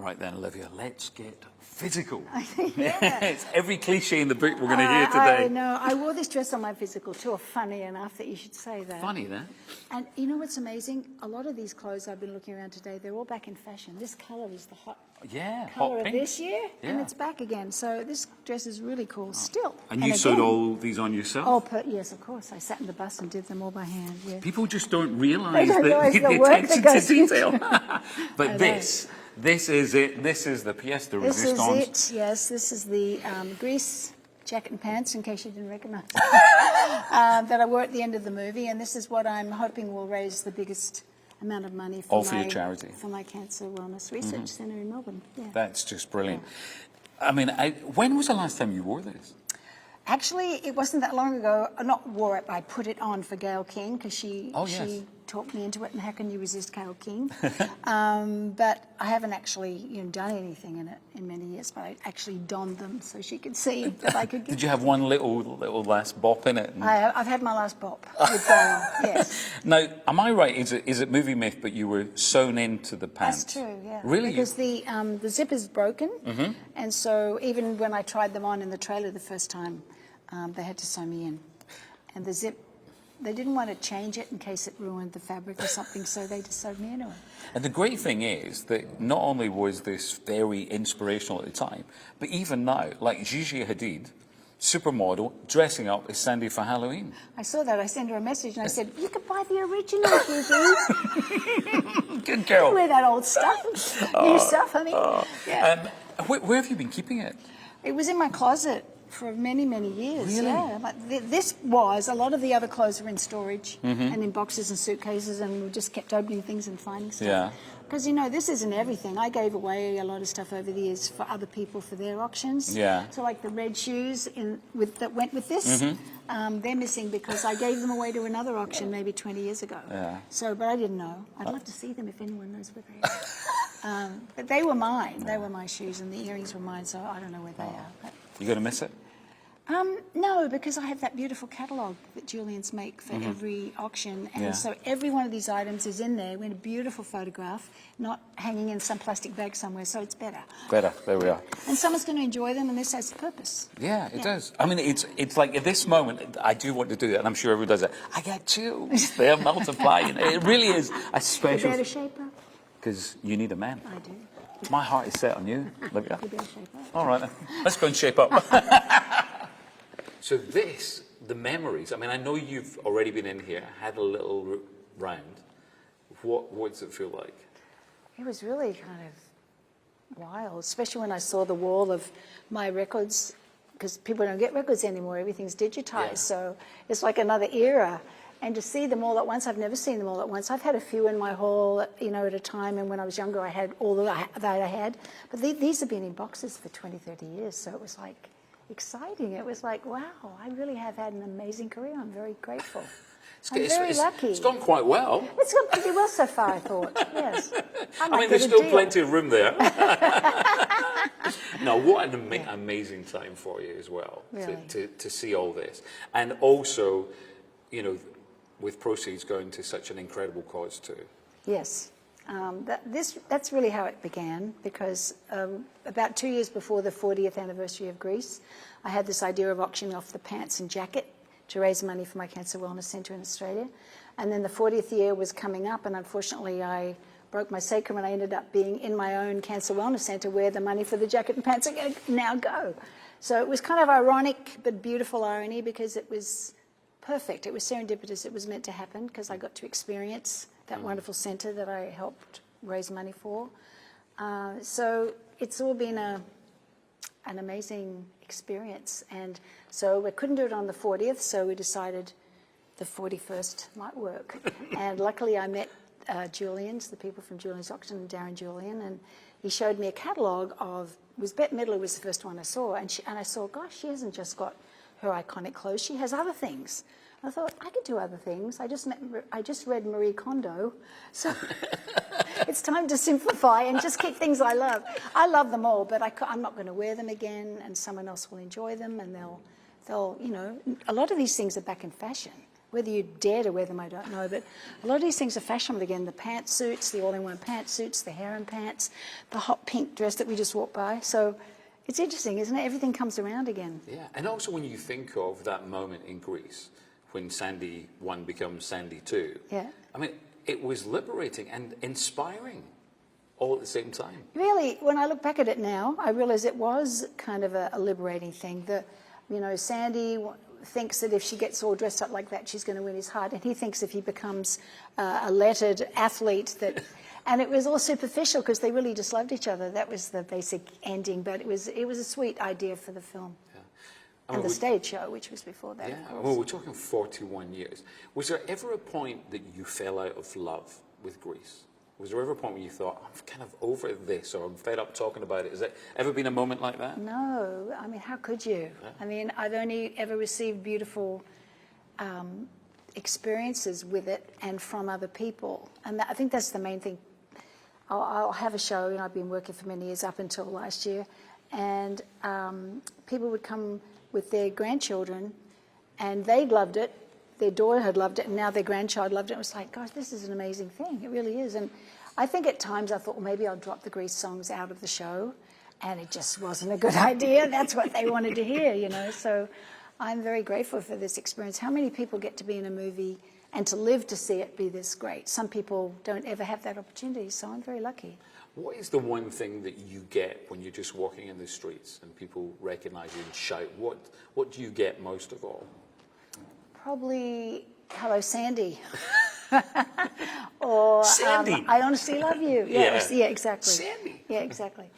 Right then, Olivia, let's get physical. Yeah. It's every cliche in the book we're going to hear today. I know. I wore this dress on my physical too. Funny enough that you should say that. Funny, that. And you know what's amazing? A lot of these clothes I've been looking around today, they're all back in fashion. This colour is the hot colour of pink. this year, and Yeah. it's back again. So this dress is really cool still. And you sewed all these on yourself? Oh, yes, of course. I sat in the bus and did them all by hand. Yeah. People just don't realise the work attention that goes to detail. into But this is it. This is the pièce de This résistance. is it, yes. This is the Grease jacket and pants, in case you didn't recognise that I wore at the end of the movie. And this is what I'm hoping will raise the biggest amount of money for your charity. For my Cancer Wellness Research Centre in Melbourne. Yeah. That's just brilliant. Yeah. I mean, when was the last time you wore this? Actually, it wasn't that long ago. I not wore it, but I put it on for Gail King because she talked me into it. And how can you resist Gail King? But I haven't actually done anything in it in many years. But I actually donned them so she could see that I could. Did you have one little last bop in it? I've had my last bop with Donna. Yes. Now, am I right? Is it movie myth? But you were sewn into the pants. That's true. Yeah. Really? Because the zip is broken, and so even when I tried them on in the trailer the first time, they had to sew me in, and the zip. They didn't want to change it in case it ruined the fabric or something, so they just sewed me into it. And the great thing is that not only was this very inspirational at the time, but even now, like Gigi Hadid, supermodel, dressing up as Sandy for Halloween. I saw that. I sent her a message and I said, "You could buy the original, Gigi." Good girl. You wear that old stuff, new stuff. I mean, yeah. Where have you been keeping it? It was in my closet for many, many years. Really? Yeah. Like this was, a lot of the other clothes were in storage and in boxes and suitcases, and we just kept opening things and finding stuff. Yeah. Because, this isn't everything. I gave away a lot of stuff over the years for other people for their auctions. Yeah. So like the red shoes that went with this, they're missing because I gave them away to another auction maybe 20 years ago. Yeah. So, but I didn't know. I'd love to see them if anyone knows where they are. But they were mine. They were my shoes, and the earrings were mine, so I don't know where they are. But You going to miss it? no, because I have that beautiful catalogue that Julians make for every auction, and so every one of these items is in there with a beautiful photograph, not hanging in some plastic bag somewhere, so it's better. Better, there we are. And someone's going to enjoy them, and this has a purpose. Yeah, it does. I mean, it's like at this moment, I do want to do it, and I'm sure everyone does it. I get chills. They're multiplying. It really is a special... You better shape up. Because you need a man. I do. My heart is set on you, Olivia. You better shape up. All right, then. Let's go and shape up. So the memories, I mean, I know you've already been in here, had a little round. What does it feel like? It was really kind of wild, especially when I saw the wall of my records, because people don't get records anymore, everything's digitized, so it's like another era. And to see them all at once, I've never seen them all at once. I've had a few in my hall, at a time, and when I was younger I had all that I had. But these have been in boxes for 20, 30 years, so it was like exciting. It was like, wow, I really have had an amazing career. I'm very grateful. I'm very lucky. It's gone quite well. It's gone pretty well so far, I thought, yes. I mean, there's still plenty of room there. No, what an amazing time for you as well, really? to see all this. And also, with proceeds going to such an incredible cause too. Yes. That's really how it began, because about 2 years before the 40th anniversary of Grease, I had this idea of auctioning off the pants and jacket to raise money for my Cancer Wellness Centre in Australia. And then the 40th year was coming up, and unfortunately I broke my sacrum and I ended up being in my own Cancer Wellness Centre where the money for the jacket and pants are going to now go. So it was kind of ironic but beautiful irony, because it was perfect. It was serendipitous. It was meant to happen because I got to experience that wonderful centre that I helped raise money for. So it's all been an amazing experience. And so we couldn't do it on the 40th, so we decided the 41st might work. And luckily I met Julian's, the people from Julian's Auction, and Darren Julian, and he showed me a catalogue of, Bette Midler was the first one I saw, and I saw, gosh, she hasn't just got her iconic clothes, she has other things. I thought, I could do other things. I just read Marie Kondo, so it's time to simplify and just keep things I love. I love them all, but I'm not going to wear them again, and someone else will enjoy them, and they'll, a lot of these things are back in fashion. whether you dare to wear them, I don't know, but a lot of these things are fashionable again. The pantsuits, the all-in-one pantsuits, the harem pants, the hot pink dress that we just walked by. So it's interesting, isn't it? Everything comes around again. Yeah, and also when you think of that moment in Greece, when Sandy 1 becomes Sandy 2, Yeah. I mean, it was liberating and inspiring all at the same time. Really, when I look back at it now, I realise it was kind of a liberating thing. Sandy thinks that if she gets all dressed up like that, she's going to win his heart, and he thinks if he becomes a lettered athlete that. And it was all superficial because they really just loved each other. That was the basic ending, but it was a sweet idea for the film. Yeah. And the stage show, which was before that, Yeah, of course. well, we're talking 41 years. Was there ever a point that you fell out of love with Greece? Was there ever a point where you thought, I'm kind of over this, or I'm fed up talking about it? Has there ever been a moment like that? No, I mean, how could you? Yeah. I mean, I've only ever received beautiful experiences with it and from other people. And I think that's the main thing. I'll have a show, I've been working for many years up until last year, and people would come with their grandchildren, and they'd loved it. Their daughter had loved it, and now their grandchild loved it. It was like, gosh, this is an amazing thing. It really is. And I think at times I thought, well, maybe I'll drop the Grease songs out of the show, and it just wasn't a good idea. That's what they wanted to hear, So I'm very grateful for this experience. How many people get to be in a movie and to live to see it be this great? Some people don't ever have that opportunity, so I'm very lucky. What is the one thing that you get when you're just walking in the streets and people recognise you and shout? What do you get most of all? Probably, hello, Sandy. Or Sandy. I honestly love you. Yeah, exactly. Sandy. Yeah, exactly.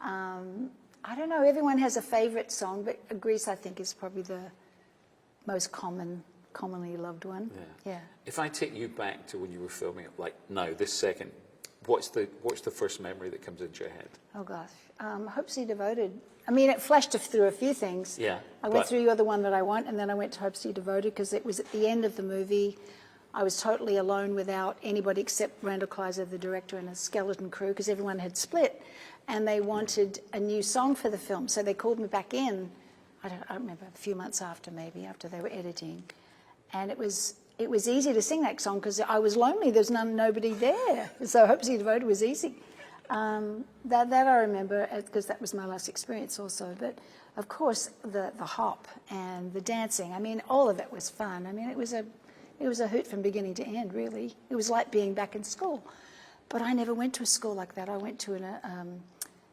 I don't know, everyone has a favourite song, but Grease, I think, is probably the most commonly loved one. Yeah. If I take you back to when you were filming it, like now, this second, what's the first memory that comes into your head? Oh gosh, Hopelessly Devoted. I mean, it flashed through a few things. Yeah. I went through You're the One That I Want, and then I went to Hopelessly Devoted because it was at the end of the movie. I was totally alone without anybody except Randall Kleiser, the director, and a skeleton crew, because everyone had split, and they wanted a new song for the film. So they called me back in. I don't remember, a few months after, maybe after they were editing, and it was easy to sing that song because I was lonely. There's nobody there, so Hopelessly Devoted was easy. That I remember because that was my last experience also. But of course, the hop and the dancing. I mean, all of it was fun. I mean, it was a hoot from beginning to end. Really, it was like being back in school. But I never went to a school like that. I went to a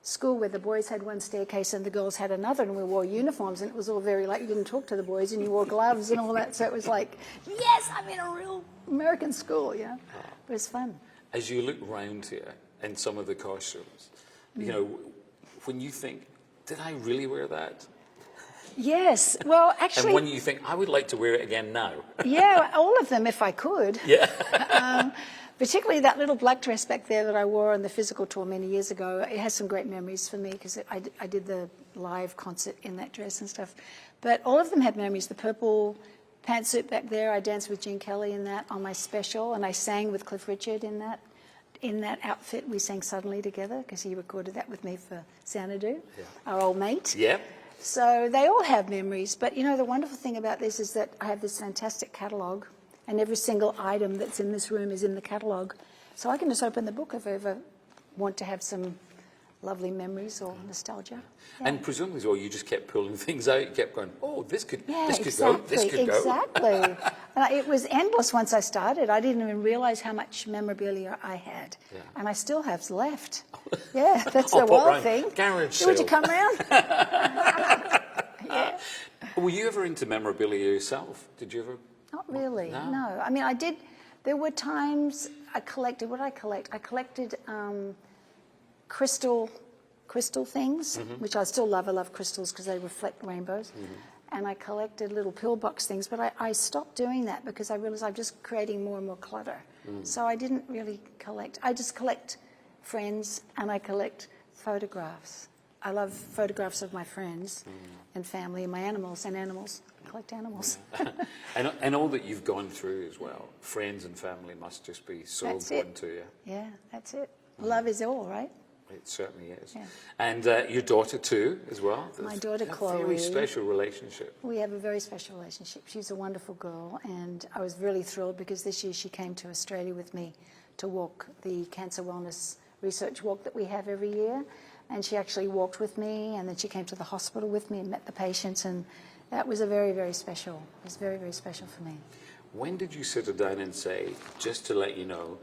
school where the boys had one staircase and the girls had another, and we wore uniforms, and it was all very like you didn't talk to the boys, and you wore gloves and all that. So it was like, yes, I'm in a real American school. Yeah, it was fun. As you look around here in some of the costumes, when you think, did I really wear that? Yes. Well, actually. And when you think, I would like to wear it again now. Yeah, all of them if I could. Yeah. Particularly that little black dress back there that I wore on the physical tour many years ago. It has some great memories for me because I did the live concert in that dress and stuff. But all of them had memories. The purple pantsuit back there, I danced with Gene Kelly in that on my special, and I sang with Cliff Richard in that outfit. We sang Suddenly together because he recorded that with me for Xanadu, our old mate. Yeah. So they all have memories. But, the wonderful thing about this is that I have this fantastic catalogue, and every single item that's in this room is in the catalogue. So I can just open the book if I ever want to have some lovely memories or nostalgia. Yeah. And presumably, well, you just kept pulling things out. You kept going, oh, this could go, this could Exactly. go. It was endless once I started. I didn't even realise how much memorabilia I had. Yeah. And I still have left. Yeah, that's the wild thing. Garage sale. Would you come round? Yeah. Were you ever into memorabilia yourself? Did you ever? Not really, No. no. I mean, I did. There were times I collected. What did I collect? I collected crystal things, which I still love. I love crystals because they reflect rainbows. And I collected little pillbox things, but I stopped doing that because I realized I'm just creating more and more clutter. So I didn't really collect. I just collect friends and I collect photographs. I love photographs of my friends and family and my animals and animals. I collect animals. And all that you've gone through as well. Friends and family must just be so important to you. Yeah, that's it. Love is all, right? It certainly is. Yeah. And your daughter too, as well? My daughter, a Chloe. very special relationship. We have a very special relationship. She's a wonderful girl, and I was really thrilled because this year she came to Australia with me to walk the cancer wellness research walk that we have every year. And she actually walked with me, and then she came to the hospital with me and met the patients, and that was very, very special. It was very, very special for me. When did you sit her down and say, just to let you know,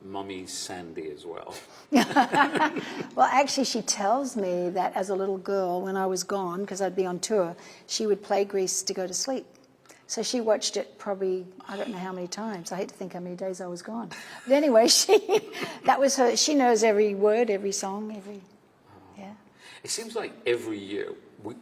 Mummy's Sandy as well? Well, actually, she tells me that as a little girl, when I was gone, because I'd be on tour, she would play Grease to go to sleep. So she watched it probably, I don't know how many times. I hate to think how many days I was gone. But anyway, that was her. She knows every word, every song, yeah. It seems like every year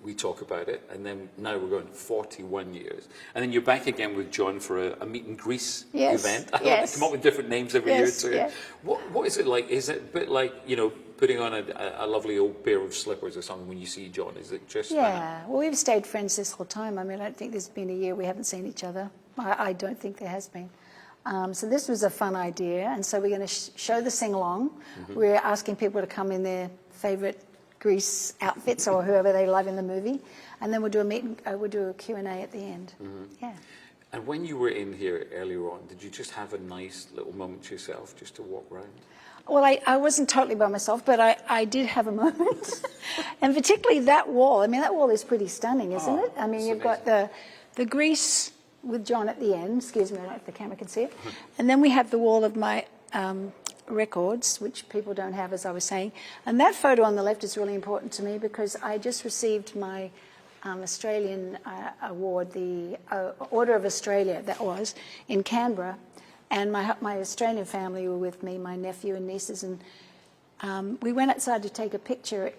we talk about it, and then now we're going 41 years. And then you're back again with John for a meet and Grease event. I come up with different names every year too. Yeah. What is it like? Is it a bit like, you know, putting on a lovely old pair of slippers or something when you see John? Is it just Yeah, well, we've stayed friends this whole time. I mean, I don't think there's been a year we haven't seen each other. I don't think there has been. So this was a fun idea, and so we're going to show the sing-along. Mm-hmm. We're asking people to come in their favourite Grease outfits or whoever they love in the movie, and then we'll do a Q&A at the end. Mm-hmm. Yeah. And when you were in here earlier on, did you just have a nice little moment to yourself just to walk around? Well, I wasn't totally by myself, but I did have a moment. And particularly that wall. I mean, that wall is pretty stunning, isn't it? I mean, you've got the Grease with John at the end. Excuse me, I don't know if the camera can see it. And then we have the wall of my records, which people don't have, as I was saying. And that photo on the left is really important to me because I just received my Australian award, the Order of Australia, that was, in Canberra. And my Australian family were with me, my nephew and nieces, and we went outside to take a picture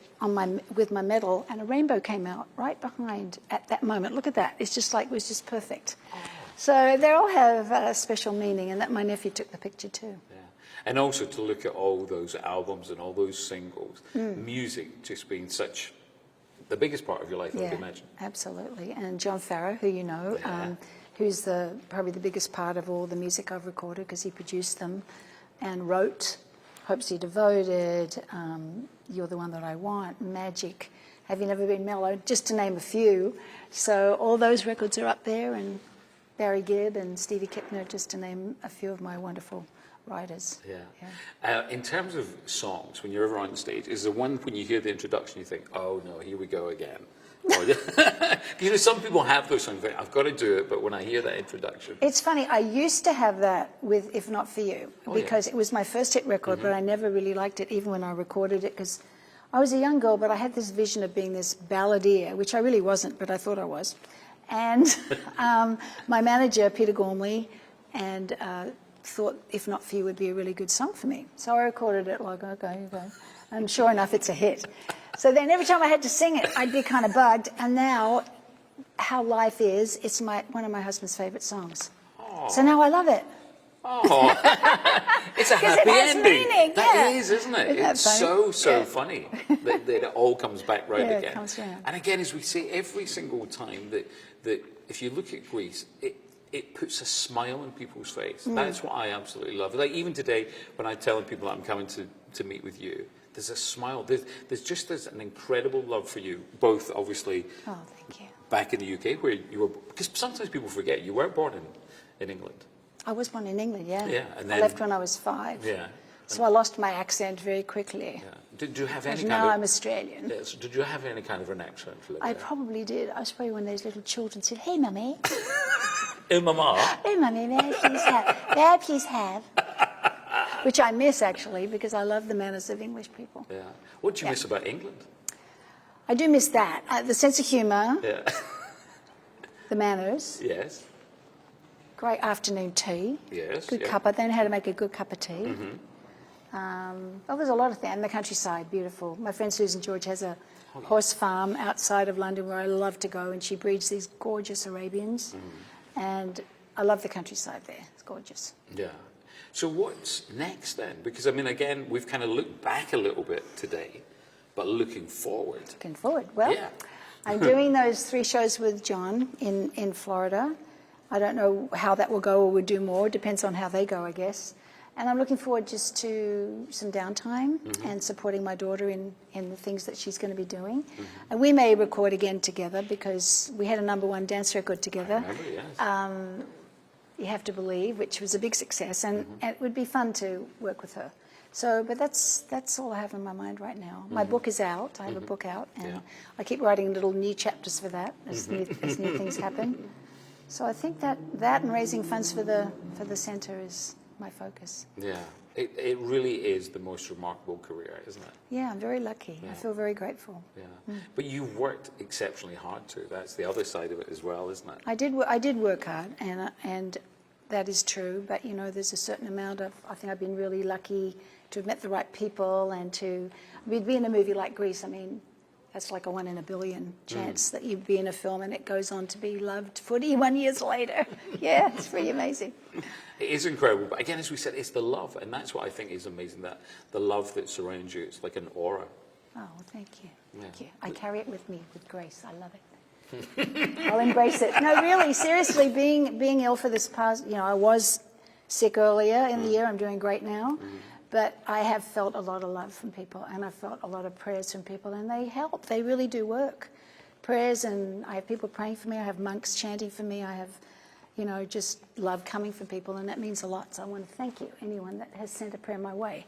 with my medal, and a rainbow came out right behind at that moment. Look at that. It's just like, it was just perfect. Oh. So they all have a special meaning, and that my nephew took the picture too. Yeah. And also to look at all those albums and all those singles, music just being such the biggest part of your life, I would imagine. Absolutely. And John Farrow, who you know, who's probably the biggest part of all the music I've recorded because he produced them and wrote Hopes You're Devoted, You're the One That I Want, Magic, Have You Never Been Mellow, just to name a few. So all those records are up there, and Barry Gibb and Stevie Kipner, just to name a few of my wonderful writers. Yeah. In terms of songs, when you're ever on stage, is there one when you hear the introduction you think, oh no, here we go again? You know, some people have those songs, like, I've got to do it, but when I hear that introduction. It's funny, I used to have that with If Not For You, because it was my first hit record, but I never really liked it, even when I recorded it, because I was a young girl, but I had this vision of being this balladeer, which I really wasn't, but I thought I was. And my manager, Peter Gormley, and thought If Not For You would be a really good song for me. So I recorded it like, okay. And sure enough, it's a hit. So then every time I had to sing it, I'd be kind of bugged. And now, How Life Is, it's one of my husband's favourite songs. Aww. So now I love it. Oh, it's a happy ending. Meaning, that is, isn't it? Isn't it's so funny that it all comes back right again. It comes around. And again, as we say every single time, that if you look at Grease, it puts a smile on people's face. That's what I absolutely love. Like even today, when I'm telling people I'm coming to meet with you, there's a smile. There's an incredible love for you, both obviously. Oh, thank you. Back in the UK, where you were, because sometimes people forget you weren't born in England. I was born in England, yeah. And then, I left when I was 5. Yeah. So I lost my accent very quickly. Yeah. Did you have any kind now of... I'm Australian. Yes. Did you have any kind of an accent? I probably did. I was probably one of those little children said, hey, Mummy. Hey, Mama. Hey, Mummy, may I please have? May I please have? Which I miss, actually, because I love the manners of English people. Yeah. What do you miss about England? I do miss that. The sense of humour. Yeah. The manners. Yes. Great afternoon tea. Yes. Good cup. I then how to make a good cup of tea. There's a lot of things. And the countryside, beautiful. My friend Susan George has a horse farm outside of London where I love to go, and she breeds these gorgeous Arabians. And I love the countryside there. It's gorgeous. Yeah. So what's next then? Because, I mean, again, we've kind of looked back a little bit today, but looking forward. Looking forward. Well, I'm doing those 3 shows with John in Florida. I don't know how that will go or we'll do more. Depends on how they go, I guess. And I'm looking forward just to some downtime and supporting my daughter in the things that she's going to be doing. And we may record again together because we had a #1 dance record together. I remember, yes. You Have to Believe, which was a big success, and it would be fun to work with her. So, but that's all I have in my mind right now. My book is out. I have a book out, and I keep writing little new chapters for that as new things happen. So I think that and raising funds for the centre is my focus. Yeah, it really is the most remarkable career, isn't it? Yeah, I'm very lucky. Yeah. I feel very grateful. Yeah, but you've worked exceptionally hard too. That's the other side of it as well, isn't it? I did work hard, and that is true. But you know, there's a certain amount of. I think I've been really lucky to have met the right people and to be in a movie like Grease. I mean, that's like a 1 in a billion chance that you'd be in a film and it goes on to be loved 41 years later. Yeah, it's pretty amazing. It is incredible, but again, as we said, it's the love, and that's what I think is amazing, that the love that surrounds you, it's like an aura. Oh, well, thank you. Yeah. Thank you. I carry it with me with grace. I love it. I'll embrace it. No, really, seriously, being ill for this past, I was sick earlier in the year. I'm doing great now. But I have felt a lot of love from people, and I've felt a lot of prayers from people, and they help. They really do work. Prayers, and I have people praying for me. I have monks chanting for me. I have, just love coming from people, and that means a lot. So I want to thank you, anyone that has sent a prayer my way.